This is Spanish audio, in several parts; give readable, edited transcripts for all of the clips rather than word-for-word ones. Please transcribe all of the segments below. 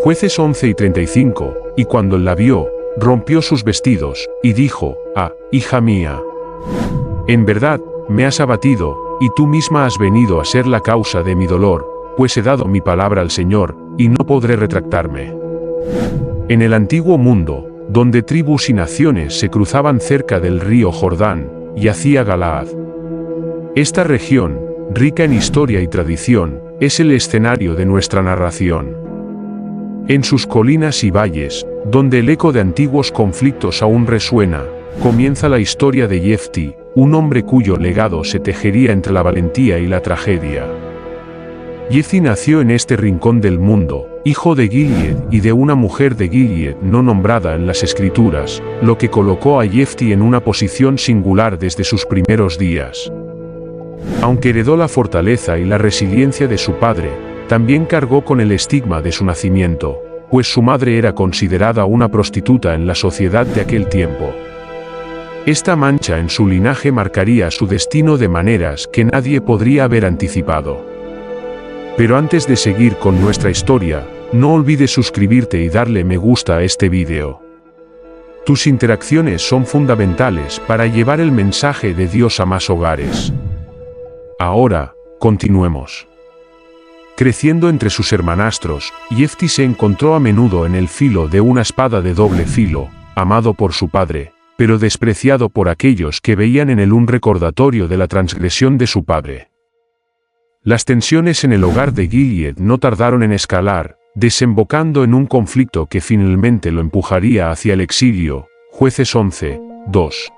Jueces 11 y 35, y cuando él la vio, rompió sus vestidos, y dijo: «Ah, hija mía, en verdad, me has abatido, y tú misma has venido a ser la causa de mi dolor, pues he dado mi palabra al Señor, y no podré retractarme». En el antiguo mundo, donde tribus y naciones se cruzaban cerca del río Jordán, yacía Galaad. Esta región, rica en historia y tradición, es el escenario de nuestra narración. En sus colinas y valles, donde el eco de antiguos conflictos aún resuena, comienza la historia de Jefti, un hombre cuyo legado se tejería entre la valentía y la tragedia. Jefti nació en este rincón del mundo, hijo de Gilead y de una mujer de Gilead no nombrada en las Escrituras, lo que colocó a Jefti en una posición singular desde sus primeros días. Aunque heredó la fortaleza y la resiliencia de su padre, también cargó con el estigma de su nacimiento, pues su madre era considerada una prostituta en la sociedad de aquel tiempo. Esta mancha en su linaje marcaría su destino de maneras que nadie podría haber anticipado. Pero antes de seguir con nuestra historia, no olvides suscribirte y darle me gusta a este vídeo. Tus interacciones son fundamentales para llevar el mensaje de Dios a más hogares. Ahora, continuemos. Creciendo entre sus hermanastros, Jefti se encontró a menudo en el filo de una espada de doble filo, amado por su padre, pero despreciado por aquellos que veían en él un recordatorio de la transgresión de su padre. Las tensiones en el hogar de Gilead no tardaron en escalar, desembocando en un conflicto que finalmente lo empujaría hacia el exilio. Jueces 11, 2.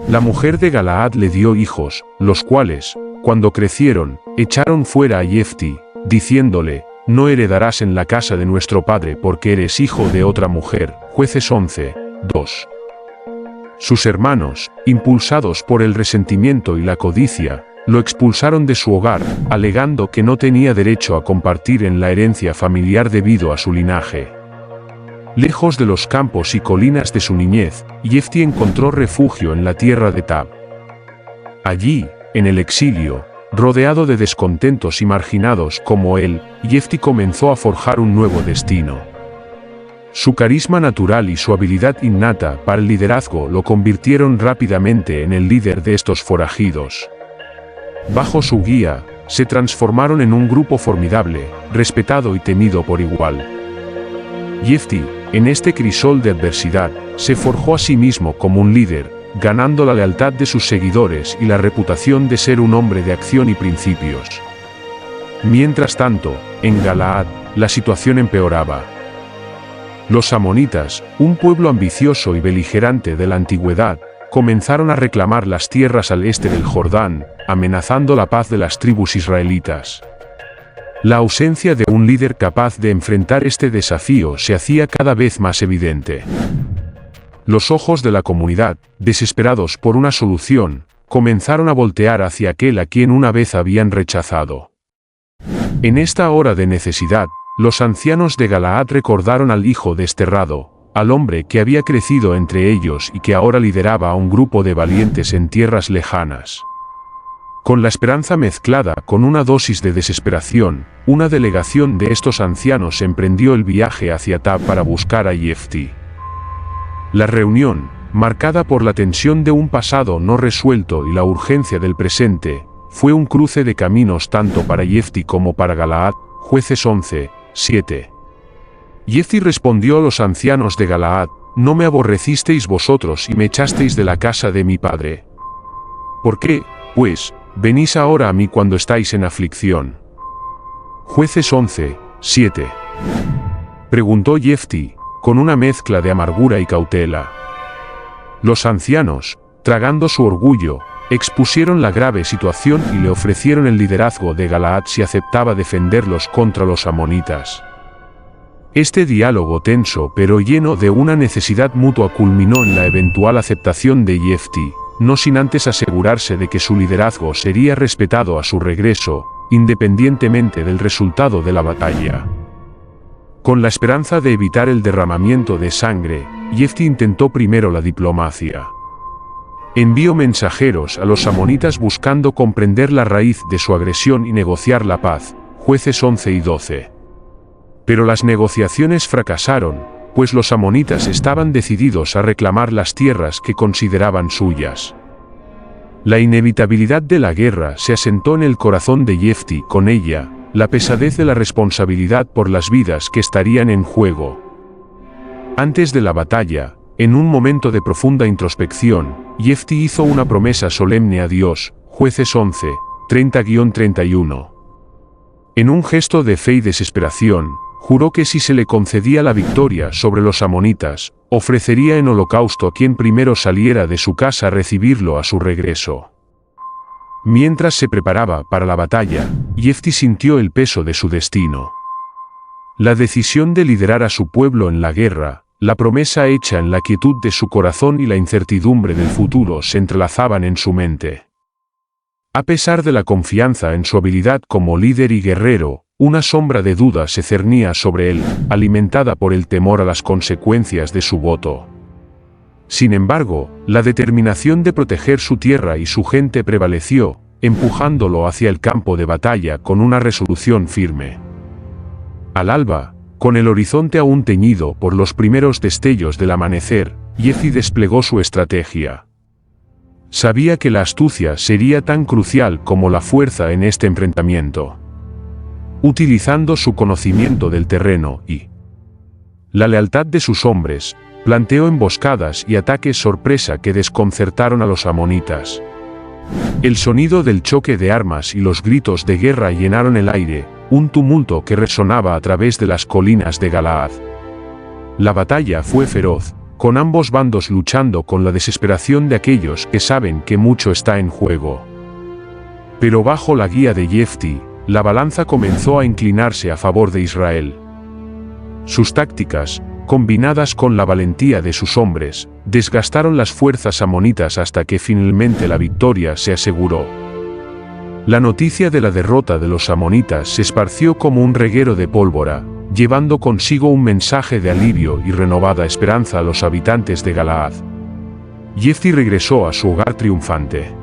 La mujer de Galaad le dio hijos, los cuales, cuando crecieron, echaron fuera a Jefti, diciéndole: «No heredarás en la casa de nuestro padre porque eres hijo de otra mujer». Jueces 11, 2. Sus hermanos, impulsados por el resentimiento y la codicia, lo expulsaron de su hogar, alegando que no tenía derecho a compartir en la herencia familiar debido a su linaje. Lejos de los campos y colinas de su niñez, Jefti encontró refugio en la tierra de Tab. Allí, en el exilio, rodeado de descontentos y marginados como él, Jefti comenzó a forjar un nuevo destino. Su carisma natural y su habilidad innata para el liderazgo lo convirtieron rápidamente en el líder de estos forajidos. Bajo su guía, se transformaron en un grupo formidable, respetado y temido por igual. Jefti, en este crisol de adversidad, se forjó a sí mismo como un líder, ganando la lealtad de sus seguidores y la reputación de ser un hombre de acción y principios. Mientras tanto, en Galaad, la situación empeoraba. Los amonitas, un pueblo ambicioso y beligerante de la antigüedad, comenzaron a reclamar las tierras al este del Jordán, amenazando la paz de las tribus israelitas. La ausencia de un líder capaz de enfrentar este desafío se hacía cada vez más evidente. Los ojos de la comunidad, desesperados por una solución, comenzaron a voltear hacia aquel a quien una vez habían rechazado. En esta hora de necesidad, los ancianos de Galaad recordaron al hijo desterrado, al hombre que había crecido entre ellos y que ahora lideraba a un grupo de valientes en tierras lejanas. Con la esperanza mezclada con una dosis de desesperación, una delegación de estos ancianos emprendió el viaje hacia Tab para buscar a Jefti. La reunión, marcada por la tensión de un pasado no resuelto y la urgencia del presente, fue un cruce de caminos tanto para Jefti como para Galaad. Jueces 11, 7. Jefti respondió a los ancianos de Galaad: «¿No me aborrecisteis vosotros y me echasteis de la casa de mi padre? ¿Por qué, pues, venís ahora a mí cuando estáis en aflicción?» Jueces 11, 7. Preguntó Jefti, con una mezcla de amargura y cautela. Los ancianos, tragando su orgullo, expusieron la grave situación y le ofrecieron el liderazgo de Galaad si aceptaba defenderlos contra los amonitas. Este diálogo tenso pero lleno de una necesidad mutua culminó en la eventual aceptación de Jefti, no sin antes asegurarse de que su liderazgo sería respetado a su regreso, independientemente del resultado de la batalla. Con la esperanza de evitar el derramamiento de sangre, Jefti intentó primero la diplomacia. Envió mensajeros a los amonitas buscando comprender la raíz de su agresión y negociar la paz. Jueces 11 y 12. Pero las negociaciones fracasaron, pues los amonitas estaban decididos a reclamar las tierras que consideraban suyas. La inevitabilidad de la guerra se asentó en el corazón de Jefti, con ella, la pesadez de la responsabilidad por las vidas que estarían en juego. Antes de la batalla, en un momento de profunda introspección, Jefti hizo una promesa solemne a Dios, Jueces 11, 30-31. En un gesto de fe y desesperación, juró que si se le concedía la victoria sobre los amonitas, ofrecería en holocausto a quien primero saliera de su casa a recibirlo a su regreso. Mientras se preparaba para la batalla, Jefti sintió el peso de su destino. La decisión de liderar a su pueblo en la guerra, la promesa hecha en la quietud de su corazón y la incertidumbre del futuro se entrelazaban en su mente. A pesar de la confianza en su habilidad como líder y guerrero, una sombra de duda se cernía sobre él, alimentada por el temor a las consecuencias de su voto. Sin embargo, la determinación de proteger su tierra y su gente prevaleció, empujándolo hacia el campo de batalla con una resolución firme. Al alba, con el horizonte aún teñido por los primeros destellos del amanecer, Jefti desplegó su estrategia. Sabía que la astucia sería tan crucial como la fuerza en este enfrentamiento. Utilizando su conocimiento del terreno y la lealtad de sus hombres, planteó emboscadas y ataques sorpresa que desconcertaron a los amonitas. El sonido del choque de armas y los gritos de guerra llenaron el aire, un tumulto que resonaba a través de las colinas de Galaad. La batalla fue feroz, con ambos bandos luchando con la desesperación de aquellos que saben que mucho está en juego. Pero bajo la guía de Jefti, la balanza comenzó a inclinarse a favor de Israel. Sus tácticas, combinadas con la valentía de sus hombres, desgastaron las fuerzas amonitas hasta que finalmente la victoria se aseguró. La noticia de la derrota de los amonitas se esparció como un reguero de pólvora, llevando consigo un mensaje de alivio y renovada esperanza a los habitantes de Galaad. Jefti regresó a su hogar triunfante.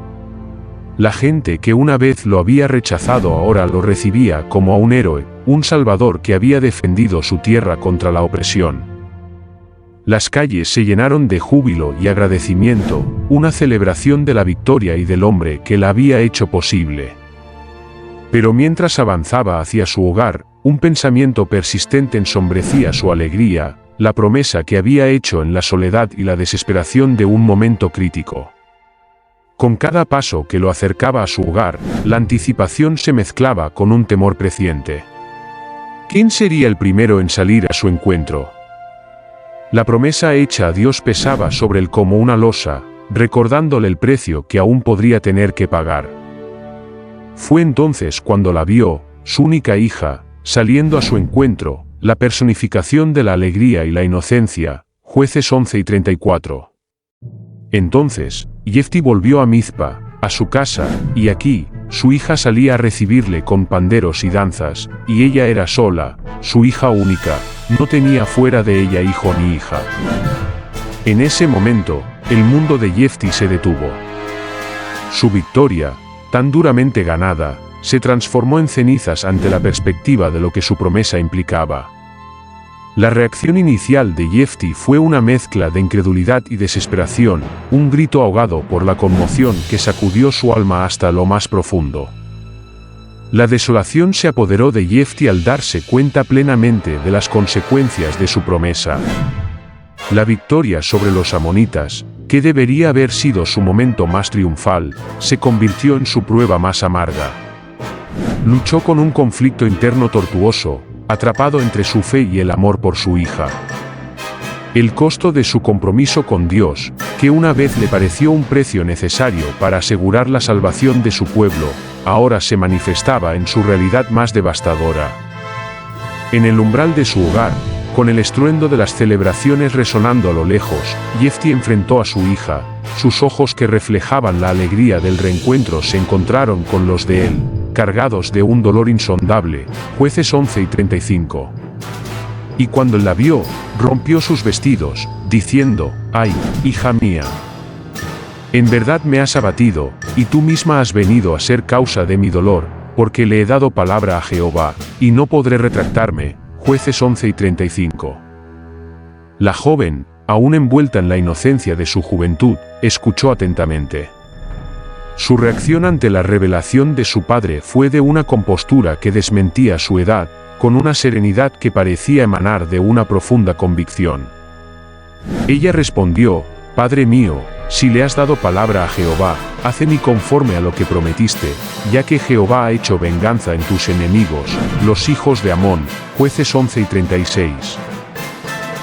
La gente que una vez lo había rechazado ahora lo recibía como a un héroe, un salvador que había defendido su tierra contra la opresión. Las calles se llenaron de júbilo y agradecimiento, una celebración de la victoria y del hombre que la había hecho posible. Pero mientras avanzaba hacia su hogar, un pensamiento persistente ensombrecía su alegría, la promesa que había hecho en la soledad y la desesperación de un momento crítico. Con cada paso que lo acercaba a su hogar, la anticipación se mezclaba con un temor creciente. ¿Quién sería el primero en salir a su encuentro? La promesa hecha a Dios pesaba sobre él como una losa, recordándole el precio que aún podría tener que pagar. Fue entonces cuando la vio, su única hija, saliendo a su encuentro, la personificación de la alegría y la inocencia, Jueces 11 y 34. Entonces, Jefti volvió a Mizpa, a su casa, y aquí, su hija salía a recibirle con panderos y danzas, y ella era sola, su hija única, no tenía fuera de ella hijo ni hija. En ese momento, el mundo de Jefti se detuvo. Su victoria, tan duramente ganada, se transformó en cenizas ante la perspectiva de lo que su promesa implicaba. La reacción inicial de Jefti fue una mezcla de incredulidad y desesperación, un grito ahogado por la conmoción que sacudió su alma hasta lo más profundo. La desolación se apoderó de Jefti al darse cuenta plenamente de las consecuencias de su promesa. La victoria sobre los amonitas, que debería haber sido su momento más triunfal, se convirtió en su prueba más amarga. Luchó con un conflicto interno tortuoso, atrapado entre su fe y el amor por su hija. El costo de su compromiso con Dios, que una vez le pareció un precio necesario para asegurar la salvación de su pueblo, ahora se manifestaba en su realidad más devastadora. En el umbral de su hogar, con el estruendo de las celebraciones resonando a lo lejos, Jefti enfrentó a su hija. Sus ojos que reflejaban la alegría del reencuentro se encontraron con los de él, cargados de un dolor insondable, Jueces 11 y 35. Y cuando la vio, rompió sus vestidos, diciendo, «¡Ay, hija mía! En verdad me has abatido, y tú misma has venido a ser causa de mi dolor, porque le he dado palabra a Jehová, y no podré retractarme». Jueces 11 y 35. La joven, aún envuelta en la inocencia de su juventud, escuchó atentamente. Su reacción ante la revelación de su padre fue de una compostura que desmentía su edad, con una serenidad que parecía emanar de una profunda convicción. Ella respondió: Padre mío, si le has dado palabra a Jehová, háceme conforme a lo que prometiste, ya que Jehová ha hecho venganza en tus enemigos, los hijos de Amón. Jueces 11 y 36.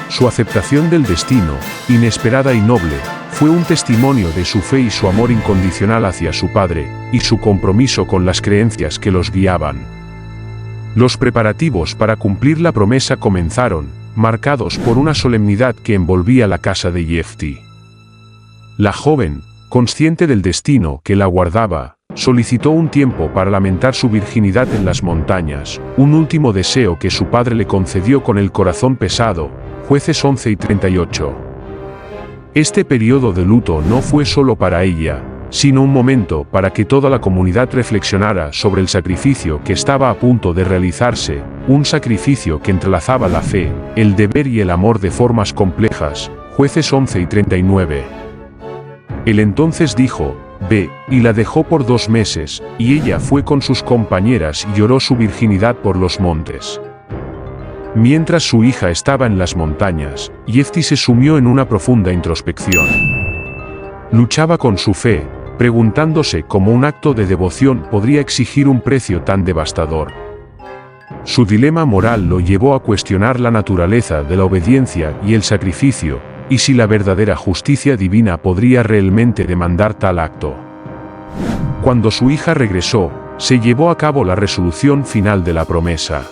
Su aceptación del destino, inesperada y noble, fue un testimonio de su fe y su amor incondicional hacia su padre, y su compromiso con las creencias que los guiaban. Los preparativos para cumplir la promesa comenzaron, marcados por una solemnidad que envolvía la casa de Jefti. La joven, consciente del destino que la guardaba, solicitó un tiempo para lamentar su virginidad en las montañas, un último deseo que su padre le concedió con el corazón pesado. Jueces 11 y 38. Este periodo de luto no fue solo para ella, sino un momento para que toda la comunidad reflexionara sobre el sacrificio que estaba a punto de realizarse, un sacrificio que entrelazaba la fe, el deber y el amor de formas complejas. Jueces 11 y 39. Él entonces dijo: Ve, y la dejó por 2 meses, y ella fue con sus compañeras y lloró su virginidad por los montes. Mientras su hija estaba en las montañas, Jefti se sumió en una profunda introspección. Luchaba con su fe, preguntándose cómo un acto de devoción podría exigir un precio tan devastador. Su dilema moral lo llevó a cuestionar la naturaleza de la obediencia y el sacrificio, y si la verdadera justicia divina podría realmente demandar tal acto. Cuando su hija regresó, se llevó a cabo la resolución final de la promesa.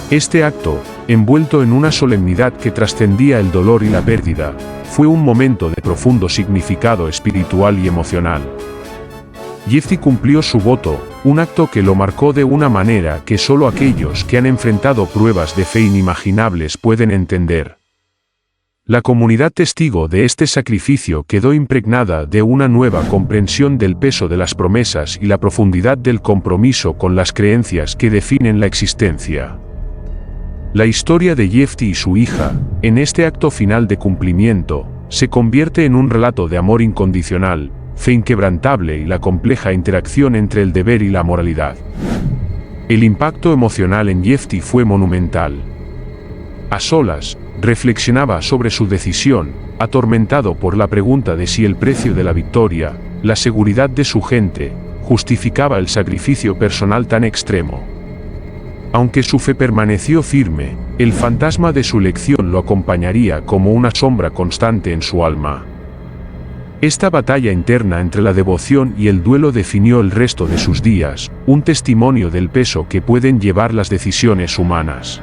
Este acto, envuelto en una solemnidad que trascendía el dolor y la pérdida, fue un momento de profundo significado espiritual y emocional. Jefti cumplió su voto, un acto que lo marcó de una manera que solo aquellos que han enfrentado pruebas de fe inimaginables pueden entender. La comunidad testigo de este sacrificio quedó impregnada de una nueva comprensión del peso de las promesas y la profundidad del compromiso con las creencias que definen la existencia. La historia de Jefti y su hija, en este acto final de cumplimiento, se convierte en un relato de amor incondicional, fe inquebrantable y la compleja interacción entre el deber y la moralidad. El impacto emocional en Jefti fue monumental. A solas, reflexionaba sobre su decisión, atormentado por la pregunta de si el precio de la victoria, la seguridad de su gente, justificaba el sacrificio personal tan extremo. Aunque su fe permaneció firme, el fantasma de su elección lo acompañaría como una sombra constante en su alma. Esta batalla interna entre la devoción y el duelo definió el resto de sus días, un testimonio del peso que pueden llevar las decisiones humanas.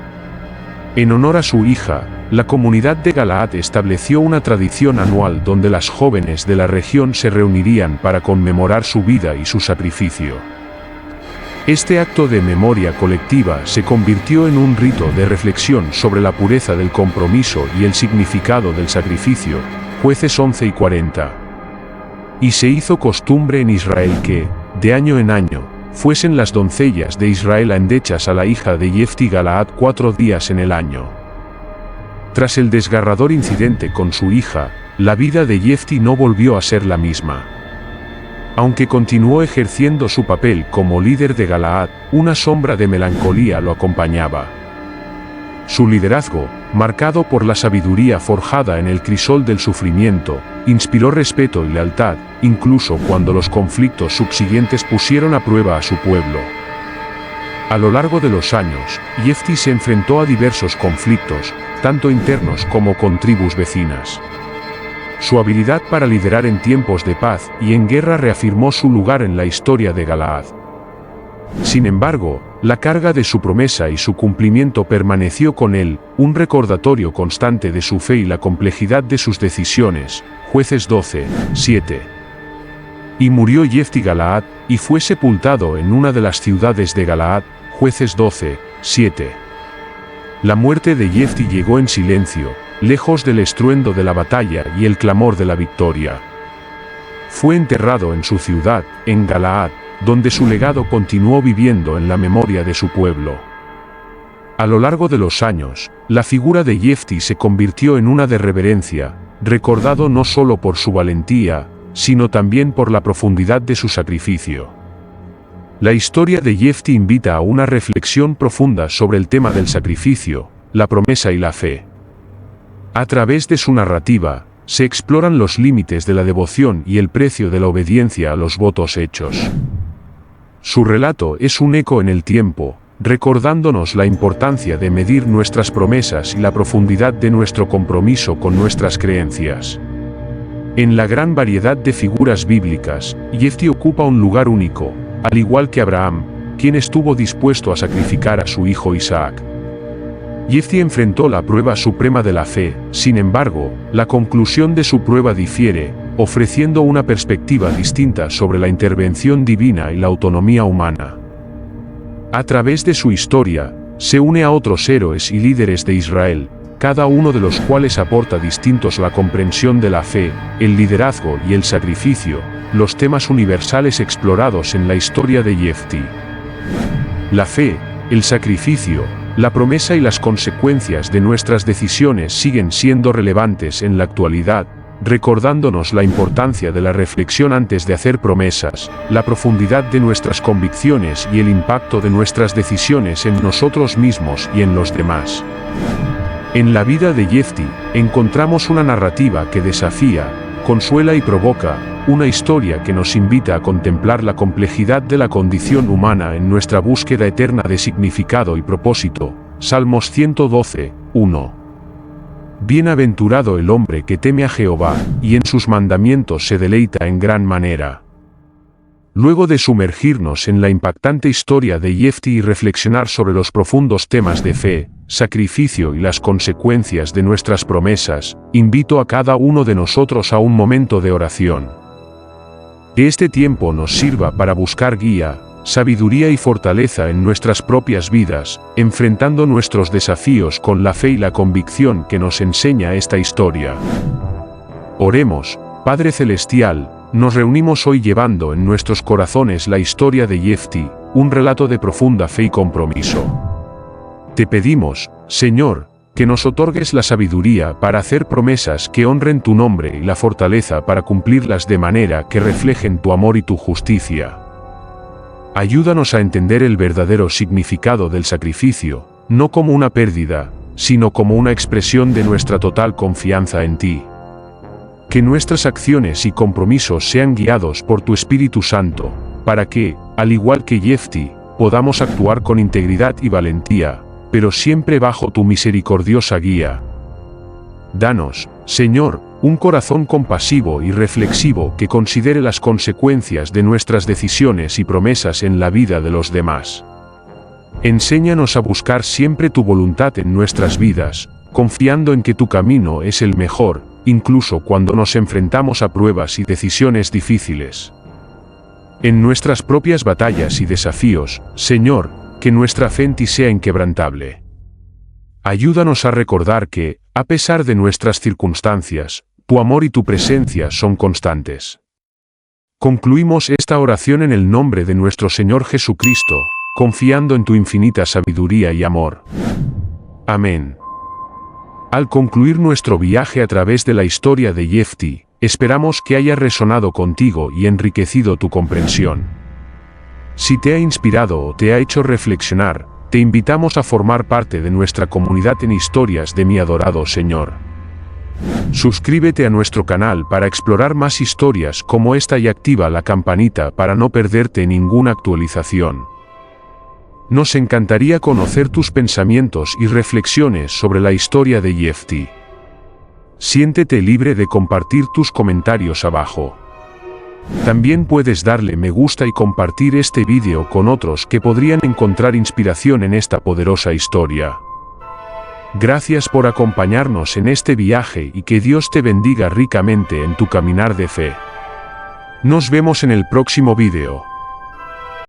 En honor a su hija, la comunidad de Galaad estableció una tradición anual donde las jóvenes de la región se reunirían para conmemorar su vida y su sacrificio. Este acto de memoria colectiva se convirtió en un rito de reflexión sobre la pureza del compromiso y el significado del sacrificio. Jueces 11 y 40. Y se hizo costumbre en Israel que, de año en año, fuesen las doncellas de Israel endechas a la hija de Jefti Galaad 4 días en el año. Tras el desgarrador incidente con su hija, la vida de Jefti no volvió a ser la misma. Aunque continuó ejerciendo su papel como líder de Galaad, una sombra de melancolía lo acompañaba. Su liderazgo, marcado por la sabiduría forjada en el crisol del sufrimiento, inspiró respeto y lealtad, incluso cuando los conflictos subsiguientes pusieron a prueba a su pueblo. A lo largo de los años, Jefti se enfrentó a diversos conflictos, tanto internos como con tribus vecinas. Su habilidad para liderar en tiempos de paz y en guerra reafirmó su lugar en la historia de Galaad. Sin embargo, la carga de su promesa y su cumplimiento permaneció con él, un recordatorio constante de su fe y la complejidad de sus decisiones. Jueces 12, 7. Y murió Jefti Galaad, y fue sepultado en una de las ciudades de Galaad. Jueces 12, 7. La muerte de Jefti llegó en silencio, lejos del estruendo de la batalla y el clamor de la victoria. Fue enterrado en su ciudad, en Galaad, donde su legado continuó viviendo en la memoria de su pueblo. A lo largo de los años, la figura de Jefti se convirtió en una de reverencia, recordado no solo por su valentía, sino también por la profundidad de su sacrificio. La historia de Jefti invita a una reflexión profunda sobre el tema del sacrificio, la promesa y la fe. A través de su narrativa, se exploran los límites de la devoción y el precio de la obediencia a los votos hechos. Su relato es un eco en el tiempo, recordándonos la importancia de medir nuestras promesas y la profundidad de nuestro compromiso con nuestras creencias. En la gran variedad de figuras bíblicas, Jefti ocupa un lugar único, al igual que Abraham, quien estuvo dispuesto a sacrificar a su hijo Isaac. Jefti enfrentó la prueba suprema de la fe, sin embargo, la conclusión de su prueba difiere, ofreciendo una perspectiva distinta sobre la intervención divina y la autonomía humana. A través de su historia, se une a otros héroes y líderes de Israel, cada uno de los cuales aporta distintos la comprensión de la fe, el liderazgo y el sacrificio, los temas universales explorados en la historia de Jefti. La fe, el sacrificio, la promesa y las consecuencias de nuestras decisiones siguen siendo relevantes en la actualidad, recordándonos la importancia de la reflexión antes de hacer promesas, la profundidad de nuestras convicciones y el impacto de nuestras decisiones en nosotros mismos y en los demás. En la vida de Jefti, encontramos una narrativa que desafía, consuela y provoca, una historia que nos invita a contemplar la complejidad de la condición humana en nuestra búsqueda eterna de significado y propósito. Salmos 112, 1. Bienaventurado el hombre que teme a Jehová, y en sus mandamientos se deleita en gran manera. Luego de sumergirnos en la impactante historia de Jefti y reflexionar sobre los profundos temas de fe, sacrificio y las consecuencias de nuestras promesas, invito a cada uno de nosotros a un momento de oración. Que este tiempo nos sirva para buscar guía, sabiduría y fortaleza en nuestras propias vidas, enfrentando nuestros desafíos con la fe y la convicción que nos enseña esta historia. Oremos. Padre Celestial, nos reunimos hoy llevando en nuestros corazones la historia de Jefti, un relato de profunda fe y compromiso. Te pedimos, Señor, que nos otorgues la sabiduría para hacer promesas que honren tu nombre y la fortaleza para cumplirlas de manera que reflejen tu amor y tu justicia. Ayúdanos a entender el verdadero significado del sacrificio, no como una pérdida, sino como una expresión de nuestra total confianza en ti. Que nuestras acciones y compromisos sean guiados por tu Espíritu Santo, para que, al igual que Jefti, podamos actuar con integridad y valentía, pero siempre bajo tu misericordiosa guía. Danos, Señor, un corazón compasivo y reflexivo que considere las consecuencias de nuestras decisiones y promesas en la vida de los demás. Enséñanos a buscar siempre tu voluntad en nuestras vidas, confiando en que tu camino es el mejor, incluso cuando nos enfrentamos a pruebas y decisiones difíciles. En nuestras propias batallas y desafíos, Señor, que nuestra fe en ti sea inquebrantable. Ayúdanos a recordar que, a pesar de nuestras circunstancias, tu amor y tu presencia son constantes. Concluimos esta oración en el nombre de nuestro Señor Jesucristo, confiando en tu infinita sabiduría y amor. Amén. Al concluir nuestro viaje a través de la historia de Jefti, esperamos que haya resonado contigo y enriquecido tu comprensión. Si te ha inspirado o te ha hecho reflexionar, te invitamos a formar parte de nuestra comunidad en Historias de mi adorado Señor. Suscríbete a nuestro canal para explorar más historias como esta y activa la campanita para no perderte ninguna actualización. Nos encantaría conocer tus pensamientos y reflexiones sobre la historia de Jefti. Siéntete libre de compartir tus comentarios abajo. También puedes darle me gusta y compartir este vídeo con otros que podrían encontrar inspiración en esta poderosa historia. Gracias por acompañarnos en este viaje y que Dios te bendiga ricamente en tu caminar de fe. Nos vemos en el próximo vídeo.